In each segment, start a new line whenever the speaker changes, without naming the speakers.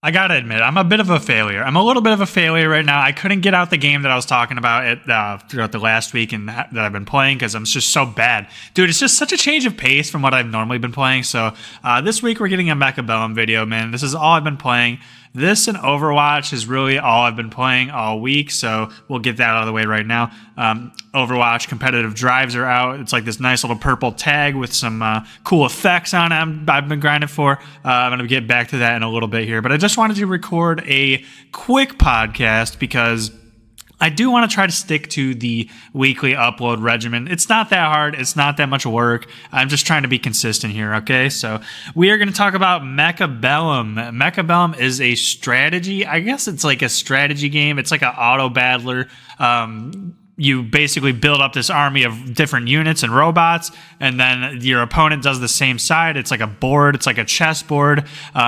I gotta admit, I'm a bit of a failure. I'm a little bit of a failure right now. I couldn't get out the game that I was talking about throughout the last week and that I've been playing because I'm just so bad. Dude, it's just such a change of pace from what I've normally been playing. So this week we're getting a Mechabellum video, man. This is all I've been playing. This and Overwatch is really all I've been playing all week, so we'll get that out of the way right now. Overwatch competitive drives are out. It's like this nice little purple tag with some cool effects on it I've been grinding for. I'm going to get back to that in a little bit here, but I just wanted to record a quick podcast because I do want to try to stick to the weekly upload regimen. It's not that hard. It's not that much work. I'm just trying to be consistent here, okay? So we are going to talk about Mechabellum. Mechabellum is a strategy. I guess it's like a strategy game. It's like an auto battler. You basically build up this army of different units and robots, and then your opponent does the same side. It's like a board. It's like a chessboard.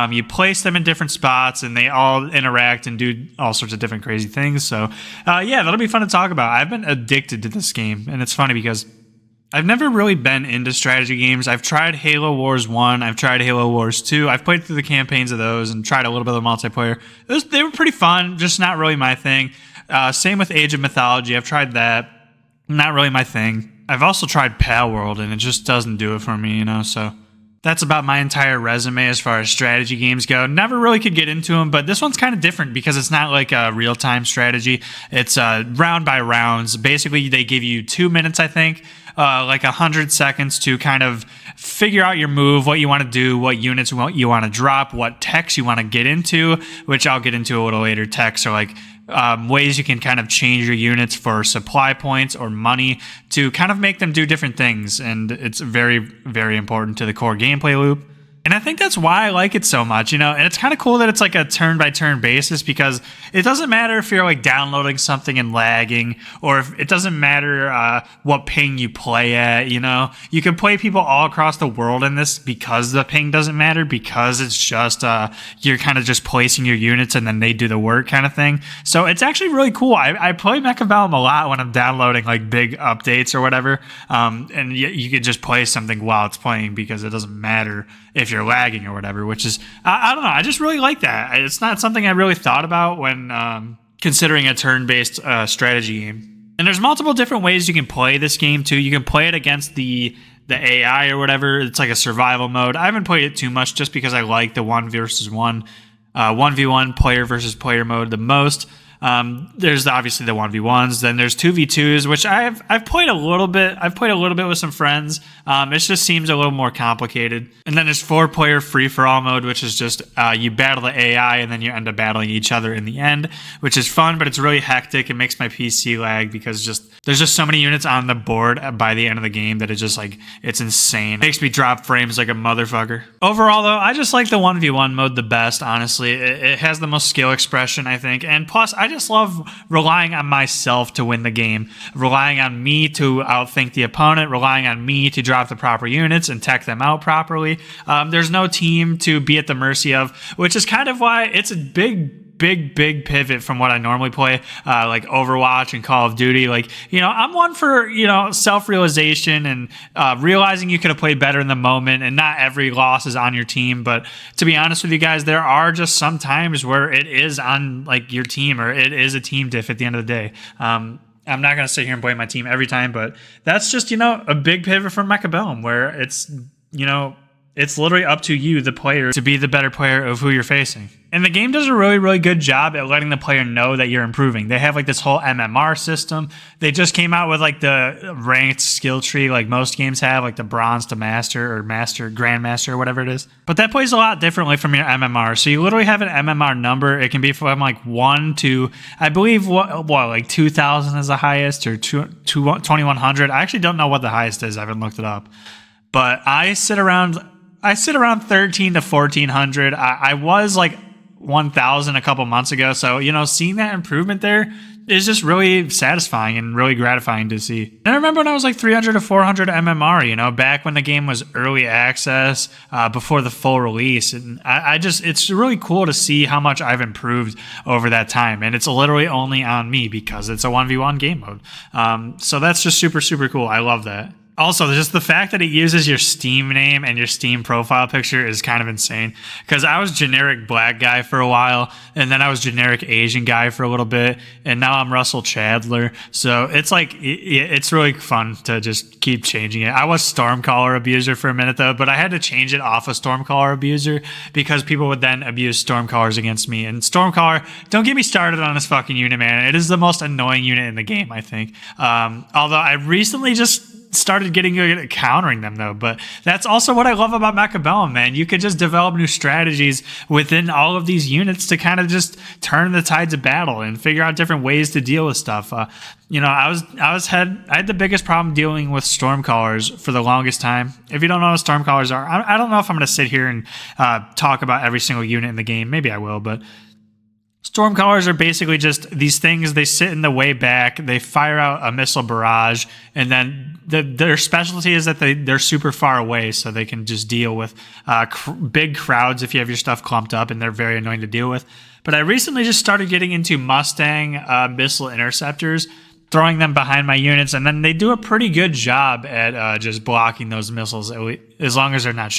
You place them in different spots, and they all interact and do all sorts of different crazy things. So, yeah, that'll be fun to talk about. I've been addicted to this game, and it's funny because I've never really been into strategy games. I've tried Halo Wars 1. I've tried Halo Wars 2. I've played through the campaigns of those and tried a little bit of the multiplayer. They were pretty fun, just not really my thing. Same with Age of Mythology. I've tried that. Not really my thing. I've also tried Pal World, and it just doesn't do it for me, you know, so that's about my entire resume as far as strategy games go. Never really could get into them, but this one's kind of different because it's not like a real-time strategy. It's round by rounds. Basically, they give you 2 minutes, I think, like 100 seconds to kind of figure out your move, what you want to do, what units you want to drop, what techs you want to get into, which I'll get into a little later. Techs are like ways you can kind of change your units for supply points or money to kind of make them do different things. And it's very, very important to the core gameplay loop. And I think that's why I like it so much, you know, and it's kind of cool that it's like a turn-by-turn basis because it doesn't matter if you're like downloading something and lagging, or if it doesn't matter what ping you play at, you know. You can play people all across the world in this because the ping doesn't matter, because it's just you're kind of just placing your units and then they do the work kind of thing. So it's actually really cool. I play Mechabellum a lot when I'm downloading like big updates or whatever, and you could just play something while it's playing because it doesn't matter if you're lagging or whatever, which is, I don't know, I just really like that. It's not something I really thought about when considering a turn-based strategy game. And there's multiple different ways you can play this game too. You can play it against the AI or whatever. It's like a survival mode. I haven't played it too much just because I like the 1v1, 1v1 player versus player mode the most. There's obviously the 1v1s, then there's 2v2s, which I've played a little bit. I've played a little bit with some friends. It just seems a little more complicated. And then there's 4-player free-for-all mode, which is just you battle the AI and then you end up battling each other in the end, which is fun, but it's really hectic. It makes my PC lag because there's just so many units on the board by the end of the game that it's just like, it's insane. It makes me drop frames like a motherfucker. Overall though, I just like the 1v1 mode the best, honestly. It has the most skill expression, I think, and plus I just love relying on myself to win the game, relying on me to outthink the opponent, relying on me to drop the proper units and tech them out properly. There's no team to be at the mercy of, which is kind of why it's a big pivot from what I normally play, like Overwatch and Call of Duty. Like, you know, I'm one for, you know, self-realization and realizing you could have played better in the moment, and not every loss is on your team. But to be honest with you guys, there are just some times where it is on like your team, or it is a team diff at the end of the day. I'm not going to sit here and blame my team every time, but that's just, you know, a big pivot from Mechabellum where it's, you know, it's literally up to you, the player, to be the better player of who you're facing. And the game does a really, really good job at letting the player know that you're improving. They have like this whole MMR system. They just came out with like the ranked skill tree like most games have, like the bronze to master or master, grandmaster or whatever it is. But that plays a lot differently from your MMR. So you literally have an MMR number. It can be from like 1 to, I believe, like 2,000 is the highest, or 2,100. I actually don't know what the highest is. I haven't looked it up. But I sit around 13 to 1,400. I was like 1,000 a couple months ago. So, you know, seeing that improvement there is just really satisfying and really gratifying to see. And I remember when I was like 300 to 400 MMR, you know, back when the game was early access, before the full release. And it's really cool to see how much I've improved over that time. And it's literally only on me because it's a 1v1 game mode. So that's just super, super cool. I love that. Also, just the fact that it uses your Steam name and your Steam profile picture is kind of insane. Because I was generic black guy for a while, and then I was generic Asian guy for a little bit, and now I'm Russell Chandler. So it's like, it's really fun to just keep changing it. I was Stormcaller Abuser for a minute, though, but I had to change it off of Stormcaller Abuser because people would then abuse Stormcallers against me. And Stormcaller, don't get me started on this fucking unit, man. It is the most annoying unit in the game, I think. Although I recently just started getting good at countering them, though. But that's also what I love about Mechabellum, man. You could just develop new strategies within all of these units to kind of just turn the tides of battle and figure out different ways to deal with stuff. You know, I had the biggest problem dealing with Stormcallers for the longest time. If you don't know what Stormcallers are, I don't know if I'm going to sit here and talk about every single unit in the game. Maybe I will, but Stormcallers are basically just these things. They sit in the way back. They fire out a missile barrage, and then their specialty is that they're super far away, so they can just deal with big crowds if you have your stuff clumped up, and they're very annoying to deal with. But I recently just started getting into Mustang missile interceptors, throwing them behind my units, and then they do a pretty good job at just blocking those missiles, as long as they're not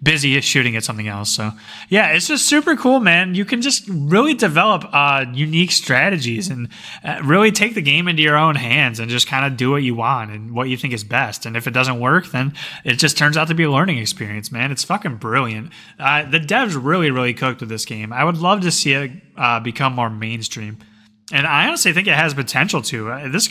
busy shooting at something else. So yeah, it's just super cool, man. You can just really develop unique strategies and really take the game into your own hands and just kind of do what you want and what you think is best. And if it doesn't work, then it just turns out to be a learning experience, man. It's fucking brilliant. The devs really cooked with this game. I would love to see it become more mainstream. And I honestly think it has potential to. This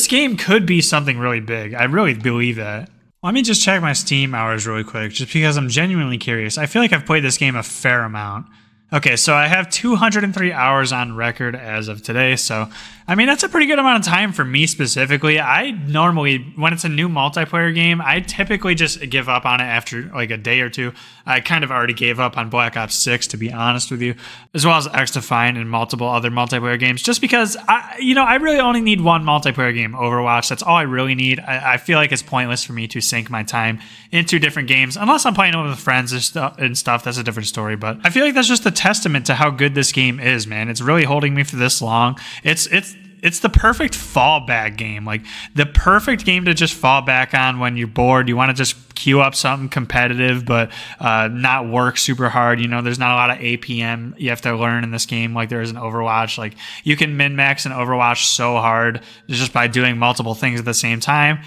game could be something really big. I really believe that. Let me just check my Steam hours really quick, just because I'm genuinely curious. I feel like I've played this game a fair amount. Okay, so I have 203 hours on record as of today, so I mean, that's a pretty good amount of time for me specifically. I normally, when it's a new multiplayer game, I typically just give up on it after like a day or two. I kind of already gave up on Black Ops 6, to be honest with you, as well as X-Defiant and multiple other multiplayer games, just because, I really only need one multiplayer game, Overwatch. That's all I really need. I feel like it's pointless for me to sink my time into different games, unless I'm playing it with friends and stuff. That's a different story, but I feel like that's just a testament to how good this game is, man. It's really holding me for this long. It's the perfect fallback game, like the perfect game to just fall back on when you're bored. You want to just queue up something competitive, but not work super hard. You know, there's not a lot of APM you have to learn in this game like there is in Overwatch. Like, you can min-max in Overwatch so hard just by doing multiple things at the same time.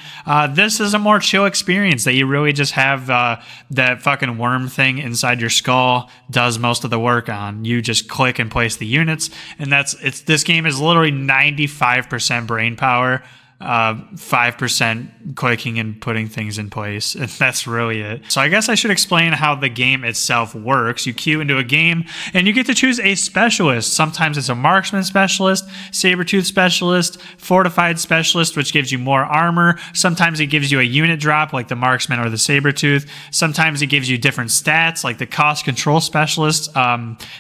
This is a more chill experience that you really just have that fucking worm thing inside your skull does most of the work on. You just click and place the units, and this game is literally 95% brain power, 5% clicking and putting things in place, and that's really it. So I guess I should explain how the game itself works. You queue into a game and you get to choose a specialist. Sometimes it's a marksman specialist, saber-tooth specialist, fortified specialist, which gives you more armor. Sometimes it gives you a unit drop like the marksman or the saber-tooth. Sometimes it gives you different stats like the cost control specialist.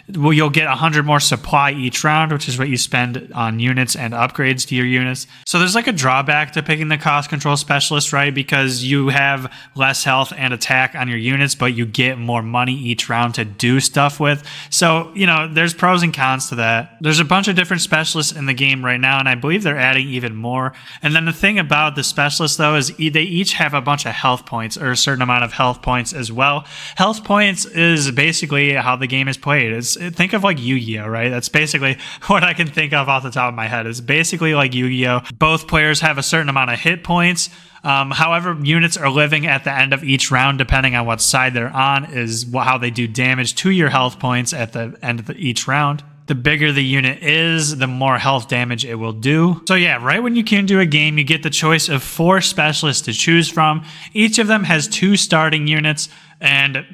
You'll get 100 more supply each round, which is what you spend on units and upgrades to your units. So there's like a drawback to picking the cost control specialist, right? Because you have less health and attack on your units, but you get more money each round to do stuff with. So, there's pros and cons to that. There's a bunch of different specialists in the game right now, and I believe they're adding even more. And then the thing about the specialists, though, is they each have a bunch of health points, or a certain amount of health points as well. Health points is basically how the game is played. Think of like Yu-Gi-Oh, right? That's basically what I can think of off the top of my head. It's basically like Yu-Gi-Oh. Both players have a certain amount of hit points. However, units are living at the end of each round, depending on what side they're on, is how they do damage to your health points at the end of each round. The bigger the unit is, the more health damage it will do. So yeah, right when you queue into a game, you get the choice of 4 specialists to choose from. Each of them has 2 starting units. And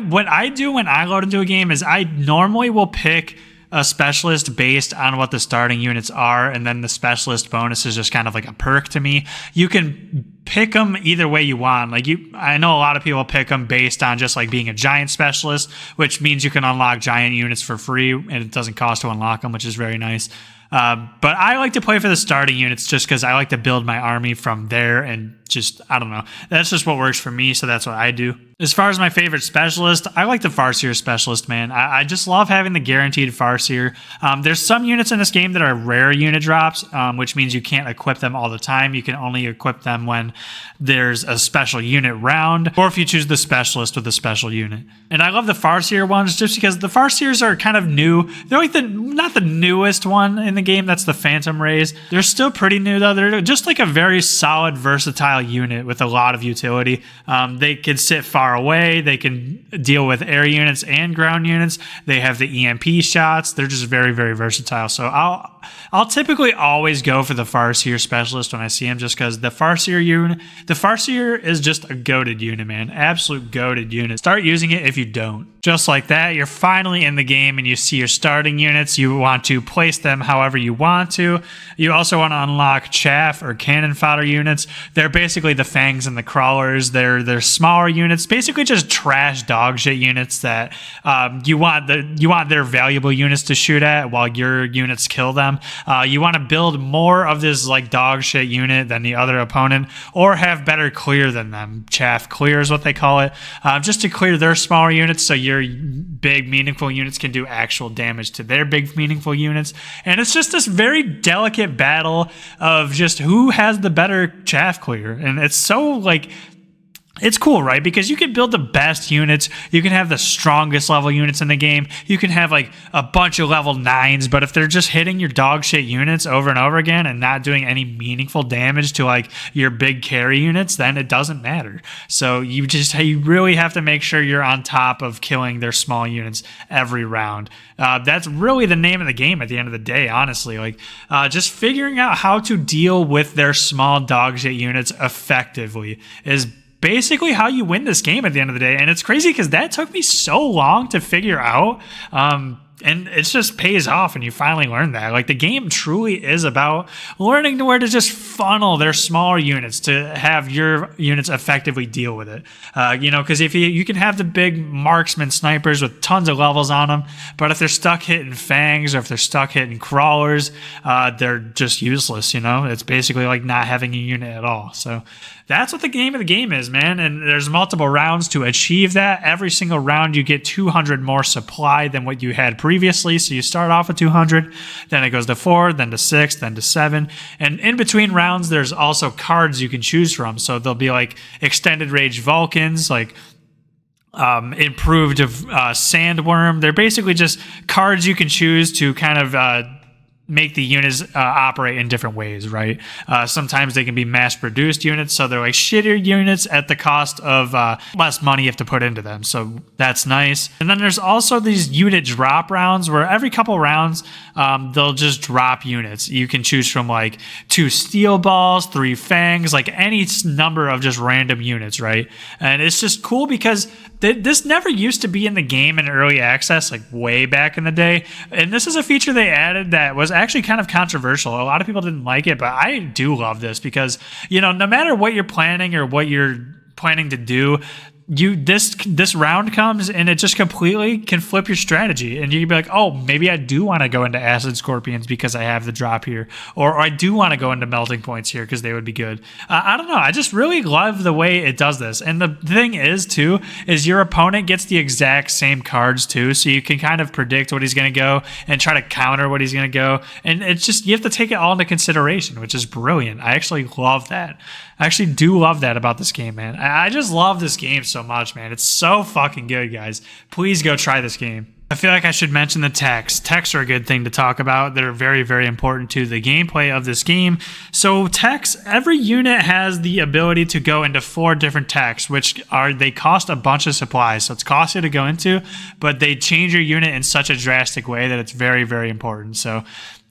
what I do when I load into a game is I normally will pick a specialist based on what the starting units are, and then the specialist bonus is just kind of like a perk to me. You can pick them either way you want. I know a lot of people pick them based on just like being a giant specialist, which means you can unlock giant units for free and it doesn't cost to unlock them, which is very nice. But I like to play for the starting units just because I like to build my army from there, and just, I don't know. That's just what works for me, so that's what I do. As far as my favorite specialist, I like the Farseer specialist, man. I just love having the guaranteed Farseer. There's some units in this game that are rare unit drops, which means you can't equip them all the time. You can only equip them when there's a special unit round, or if you choose the specialist with the special unit. And I love the Farseer ones just because the Farseers are kind of new. They're like not the newest one in the game. That's the Phantom Rays. They're still pretty new though. They're just like a very solid, versatile unit with a lot of utility. They can sit far away. They can deal with air units and ground units. They have the EMP shots. They're just very, very versatile. So I'll typically always go for the Farseer specialist when I see him, just because the Farseer is just a goated unit, man. Absolute goated unit. Start using it if you don't. Just like that, you're finally in the game and you see your starting units. You want to place them however you want to. You also want to unlock chaff or cannon fodder units. They're basically the fangs and the crawlers. They're smaller units, basically just trash dog shit units that you want their valuable units to shoot at while your units kill them. You want to build more of this like dog shit unit than the other opponent, or have better clear than them. Chaff clear is what they call it, just to clear their smaller units so your big meaningful units can do actual damage to their big meaningful units. And it's just this very delicate battle of just who has the better chaff clear. And it's so like, it's cool, right? Because you can build the best units. You can have the strongest level units in the game. You can have like a bunch of level 9s, but if they're just hitting your dog shit units over and over again and not doing any meaningful damage to like your big carry units, then it doesn't matter. So you really have to make sure you're on top of killing their small units every round. That's really the name of the game at the end of the day, honestly. Like just figuring out how to deal with their small dog shit units effectively is basically how you win this game at the end of the day. And it's crazy because that took me so long to figure out. And it just pays off when you finally learn that. Like, the game truly is about learning where to just funnel their smaller units to have your units effectively deal with it. Because if you can have the big marksman snipers with tons of levels on them, but if they're stuck hitting fangs or if they're stuck hitting crawlers, they're just useless. It's basically like not having a unit at all. So that's what the game of the game is, man. And there's multiple rounds to achieve that. Every single round you get 200 more supply than what you had previously. So you start off with 200, then it goes to 4, then to 6, then to 7. And in between rounds, there's also cards you can choose from. So there'll be like extended range Vulcans, like improved Sandworm. They're basically just cards you can choose to kind of make the units operate in different ways, right? Sometimes they can be mass-produced units, so they're like shittier units at the cost of less money you have to put into them, so that's nice. And then there's also these unit drop rounds where every couple rounds they'll just drop units. You can choose from like 2 steel balls, 3 fangs, like any number of just random units, right? And it's just cool because this never used to be in the game in early access, like way back in the day. And this is a feature they added that was actually kind of controversial. A lot of people didn't like it, but I do love this because, no matter what you're planning or what you're planning to do, this round comes and it just completely can flip your strategy, and you can be like, oh, maybe I do want to go into acid scorpions because I have the drop here, or I do want to go into melting points here because they would be good. I don't know, I just really love the way it does this. And the thing is too is your opponent gets the exact same cards too, so you can kind of predict what he's going to go and try to counter what he's going to go, and it's just, you have to take it all into consideration, which is brilliant. I actually love that. I actually do love that about this game, man. I just love this game so much, man. It's so fucking good, guys. Please go try this game. I feel like I should mention the techs. Techs are a good thing to talk about. They're very, very important to the gameplay of this game. So techs, every unit has the ability to go into 4 different techs, they cost a bunch of supplies. So it's costly to go into, but they change your unit in such a drastic way that it's very, very important. So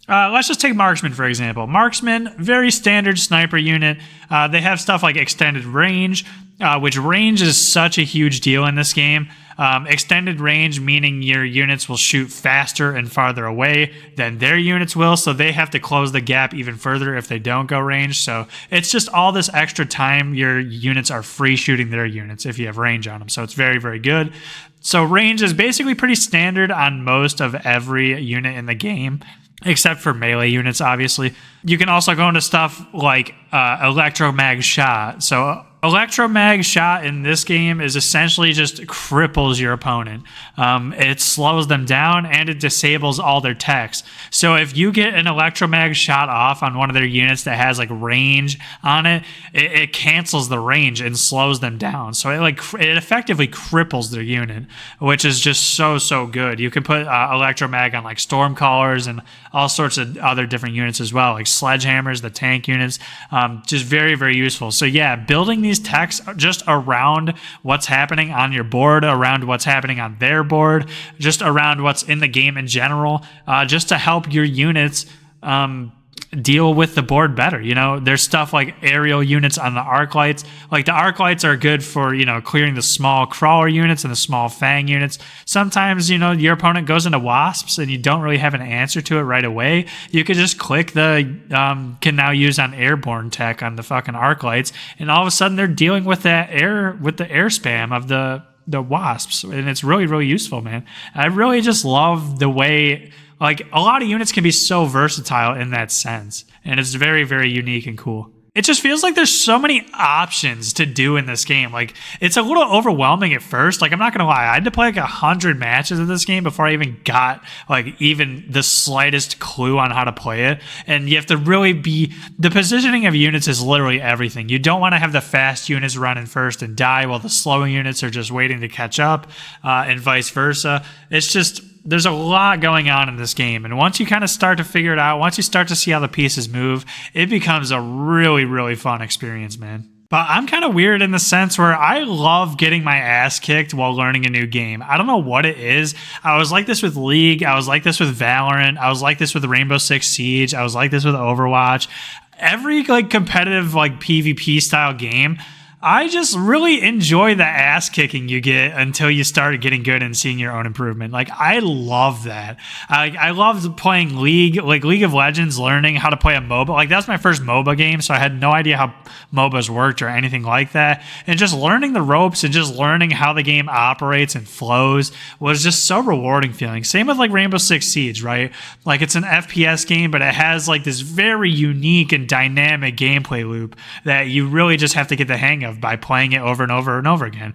let's just take Marksman, for example. Marksman, very standard sniper unit. They have stuff like extended range, which range is such a huge deal in this game. Extended range meaning your units will shoot faster and farther away than their units will, so they have to close the gap even further if they don't go range. So it's just all this extra time your units are free shooting their units if you have range on them. So it's very, very good. So range is basically pretty standard on most of every unit in the game. except for melee units, obviously. You can also go into stuff like electromag shot. So electromag shot in this game is essentially just cripples your opponent. It slows them down and it disables all their techs. So if you get an electromag shot off on one of their units that has like range on it, it cancels the range and slows them down. So it effectively cripples their unit, which is just so good. You can put electromag on like stormcallers and all sorts of other different units as well, like sledgehammers, the tank units. Just very useful. So yeah, building these techs just around what's happening on your board, around what's happening on their board, just around what's in the game in general, just to help your units deal with the board better. You know, there's stuff like aerial units on the arc lights. Like the arc lights are good for, you know, clearing the small crawler units and the small fang units. Sometimes, you know, your opponent goes into wasps and you don't really have an answer to it right away. You could just click the can now use on airborne tech on the fucking arc lights, and all of a sudden they're dealing with that air, with the air spam of the wasps, and it's really useful, man. I really just love the way, like, a lot of units can be so versatile in that sense, and it's very unique and cool. It just feels like there's so many options to do in this game. Like, it's a little overwhelming at first. Like, I'm not gonna lie, I had to play like 100 matches of this game before I even got like even the slightest clue on how to play it. And you have to really be, the positioning of units is literally everything. You don't want to have the fast units running first and die while the slow units are just waiting to catch up, and vice versa. It's just, there's a lot going on in this game, and once you kind of start to figure it out, once you start to see how the pieces move, it becomes a really fun experience, man. But I'm kind of weird in the sense where I love getting my ass kicked while learning a new game. I don't know what it is. I was like this with League. I was like this with Valorant. I was like this with Rainbow Six Siege. I was like this with Overwatch. Every like competitive like PvP style game, I just really enjoy the ass kicking you get until you start getting good and seeing your own improvement. Like, I love that. I loved playing League, like League of Legends, learning how to play a MOBA. Like, that was my first MOBA game, so I had no idea how MOBAs worked or anything like that. And just learning the ropes and just learning how the game operates and flows was just so rewarding feeling. Same with like Rainbow Six Siege, right? Like, it's an FPS game, but it has like this very unique and dynamic gameplay loop that you really just have to get the hang of by playing it over and over again.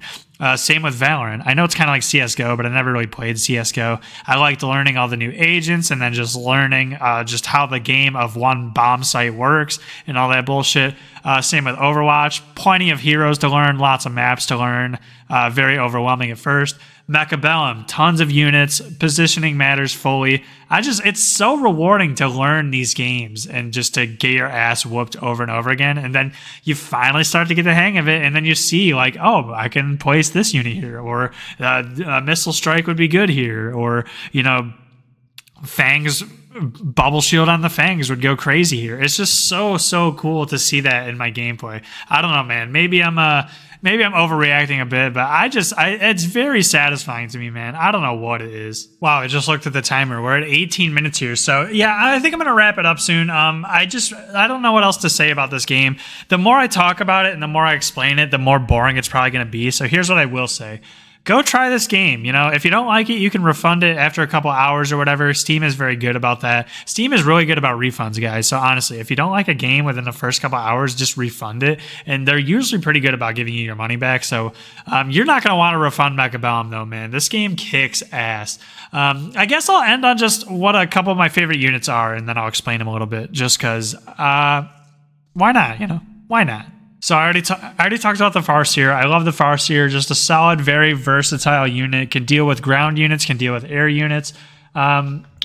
Same with Valorant. I know it's kind of like CSGO, but I never really played CSGO. I liked learning all the new agents and then just learning just how the game of one bomb site works and all that bullshit. Same with Overwatch. Plenty of heroes to learn, lots of maps to learn. Very overwhelming at first. Mechabellum, tons of units, positioning matters fully. It's so rewarding to learn these games and just to get your ass whooped over and over again. And then you finally start to get the hang of it. And then you see like, oh, I can place this unit here, or a missile strike would be good here. Or, you know, Fangs, bubble shield on the Fangs would go crazy here. It's just so cool to see that in my gameplay. I don't know, man. Maybe I'm overreacting a bit, but it's very satisfying to me, man. I don't know what it is. Wow, I just looked at the timer. We're at 18 minutes here. So yeah, I think I'm going to wrap it up soon. I don't know what else to say about this game. The more I talk about it and the more I explain it, the more boring it's probably going to be. So here's what I will say. Go try this game. You know, if you don't like it, you can refund it after a couple hours or whatever. Steam is very good about that. Steam is really good about refunds, guys. So honestly, if you don't like a game within the first couple hours, just refund it. And they're usually pretty good about giving you your money back. So you're not going to want to refund Mechabellum though, man. This game kicks ass. I guess I'll end on just what a couple of my favorite units are, and then I'll explain them a little bit just because why not? You know, why not? So I already talked about the Farseer. I love the Farseer. Just a solid, very versatile unit. Can deal with ground units, can deal with air units.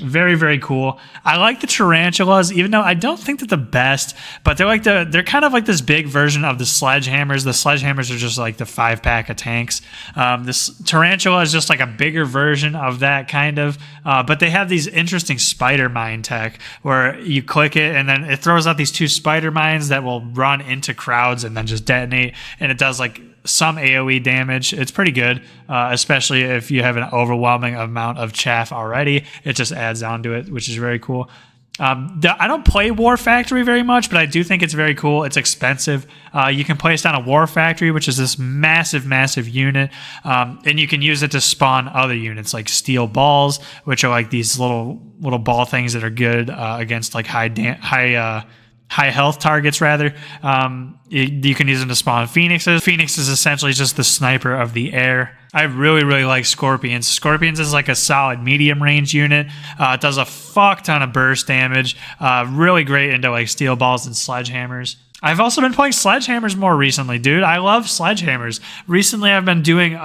Very cool. I like the tarantulas, even though I don't think they're the best, but they're kind of like this big version of the sledgehammers. The sledgehammers are just like the 5-pack of tanks. This tarantula is just like a bigger version of that kind of, but they have these interesting spider mine tech where you click it and then it throws out these 2 spider mines that will run into crowds and then just detonate, and it does like some AoE damage. It's pretty good, especially if you have an overwhelming amount of chaff already. It just adds on to it, which is very cool. I don't play War Factory very much, but I do think it's very cool. It's expensive. You can place down a War Factory, which is this massive, massive unit, and you can use it to spawn other units like steel balls, which are like these little ball things that are good against like high health targets rather. You can use them to spawn phoenixes. Phoenix is essentially just the sniper of the air. I really, really like Scorpions. Scorpions is like a solid medium range unit. It does a fuck ton of burst damage. Really great into like steel balls and sledgehammers. I've also been playing sledgehammers more recently, dude. I love sledgehammers. Recently, I've been doing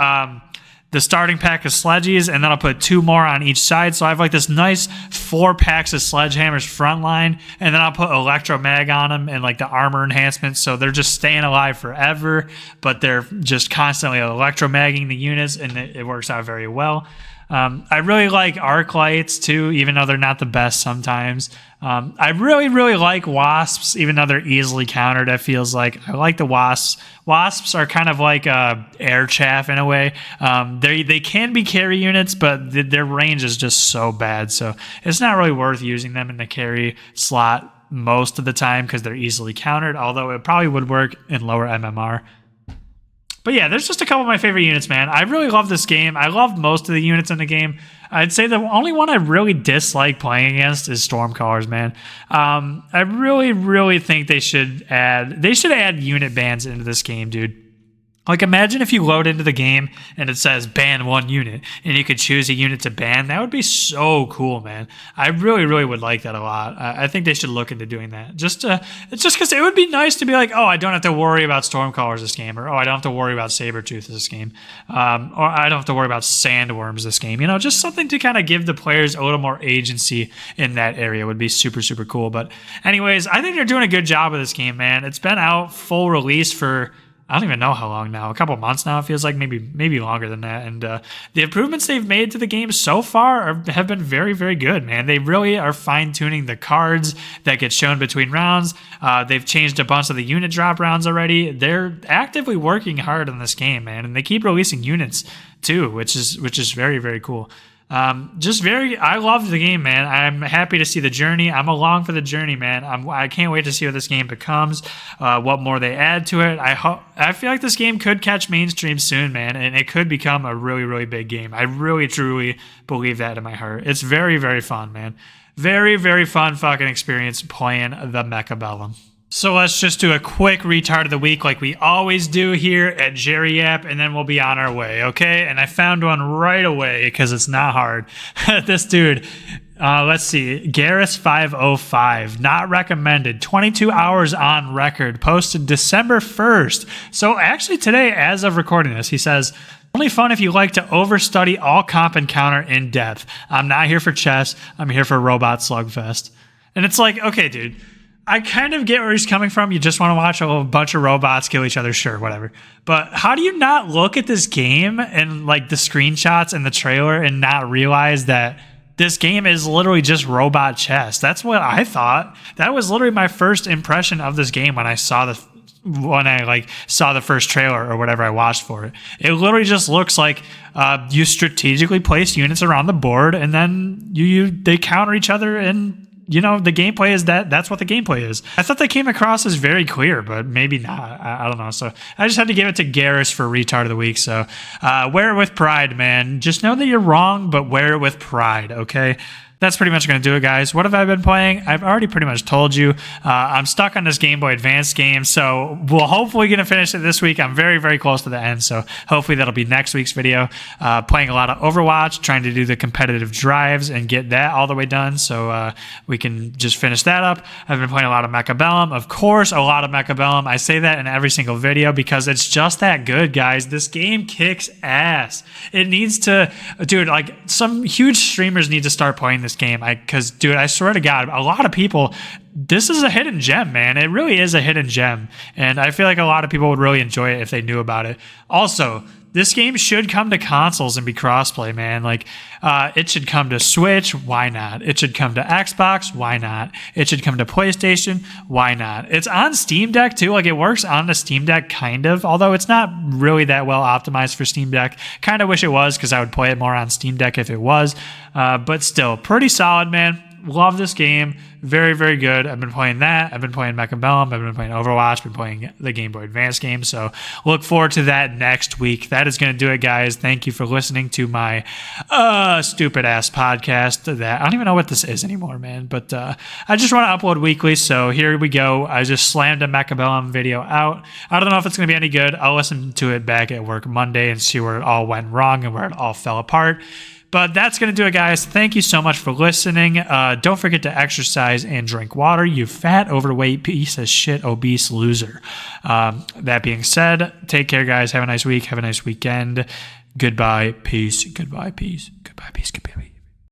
the starting pack of sledgies, and then I'll put 2 more on each side. So I have like this nice 4 packs of sledgehammers front line, and then I'll put electromag on them and like the armor enhancements. So they're just staying alive forever, but they're just constantly electromagging the units, and it works out very well. I really like arc lights too, even though they're not the best sometimes. I really, really like wasps, even though they're easily countered. It feels like I like the wasps. Wasps are kind of like air chaff in a way. They can be carry units, but their range is just so bad. So it's not really worth using them in the carry slot most of the time because they're easily countered. Although it probably would work in lower MMR. But yeah, there's just a couple of my favorite units, man. I really love this game. I love most of the units in the game. I'd say the only one I really dislike playing against is Stormcallers, man. I really, really think they should add unit bans into this game, dude. Like, imagine if you load into the game and it says ban 1 unit and you could choose a unit to ban. That would be so cool, man. I really, really would like that a lot. I think they should look into doing that. It's just because it would be nice to be like, oh, I don't have to worry about Stormcallers this game, or oh, I don't have to worry about Sabretooth this game, or I don't have to worry about Sandworms this game. You know, just something to kind of give the players a little more agency in that area would be super, super cool. But anyways, I think they're doing a good job of this game, man. It's been out full release for I don't even know how long now. A couple months now, it feels like, maybe longer than that. And the improvements they've made to the game so far have been very, very good, man. They really are fine-tuning the cards that get shown between rounds. They've changed a bunch of the unit drop rounds already. They're actively working hard on this game, man. And they keep releasing units, too, which is very, very cool. I love the game, man. I'm happy to see the journey. I'm along for the journey, man. I can't wait to see what this game becomes, what more they add to it. I feel like this game could catch mainstream soon, man, and it could become a really, really big game. I really, truly believe that in my heart. It's very, very fun, man. Very, very fun fucking experience playing the Mechabellum. So let's just do a quick retard of the week like we always do here at Jerry App, and then we'll be on our way, okay? And I found one right away because it's not hard. This dude, let's see, Garrus505, not recommended, 22 hours on record, posted December 1st. So actually today, as of recording this, he says, only fun if you like to overstudy all comp and counter in depth. I'm not here for chess. I'm here for Robot Slugfest. And it's like, okay, dude, I kind of get where he's coming from. You just want to watch a bunch of robots kill each other, sure, whatever. But how do you not look at this game and like the screenshots and the trailer and not realize that this game is literally just robot chess? That's what I thought. That was literally my first impression of this game when I saw the first trailer or whatever I watched for it. It literally just looks like you strategically place units around the board and then they counter each other, and you know, the gameplay is that's what the gameplay is. I thought they came across as very clear, but maybe not. I don't know. So I just had to give it to Garrus for retard of the week. So wear it with pride, man. Just know that you're wrong, but wear it with pride, okay? That's pretty much going to do it, guys. What have I been playing? I've already pretty much told you. I'm stuck on this Game Boy Advance game, so we'll hopefully going to finish it this week. I'm very, very close to the end, so hopefully that'll be next week's video. Playing a lot of Overwatch, trying to do the competitive drives and get that all the way done, so we can just finish that up. I've been playing a lot of Mechabellum. Of course, a lot of Mechabellum. I say that in every single video because it's just that good, guys. This game kicks ass. It needs to... Dude, like, some huge streamers need to start playing this game, because dude, I swear to God, a lot of people, this is a hidden gem, man. It really is a hidden gem, and I feel like a lot of people would really enjoy it if they knew about it. Also, this game should come to consoles and be crossplay, man. Like, it should come to Switch. Why not? It should come to Xbox. Why not? It should come to PlayStation. Why not? It's on Steam Deck, too. Like, it works on the Steam Deck, kind of, although it's not really that well optimized for Steam Deck. Kind of wish it was, because I would play it more on Steam Deck if it was. But still, pretty solid, man. love this game. Very, very good. I've been playing that. I've been playing Mechabellum. I've been playing Overwatch. I've been playing the Game Boy Advance game. So look forward to that next week. That is going to do it, guys. Thank you for listening to my stupid ass podcast. That I don't even know what this is anymore, man. But I just want to upload weekly. So here we go. I just slammed a Mechabellum video out. I don't know if it's going to be any good. I'll listen to it back at work Monday and see where it all went wrong and where it all fell apart. But that's going to do it, guys. Thank you so much for listening. Don't forget to exercise and drink water, you fat, overweight, piece of shit, obese loser. That being said, take care, guys. Have a nice week. Have a nice weekend. Goodbye. Peace. Goodbye. Peace. Goodbye. Peace. Goodbye. Peace.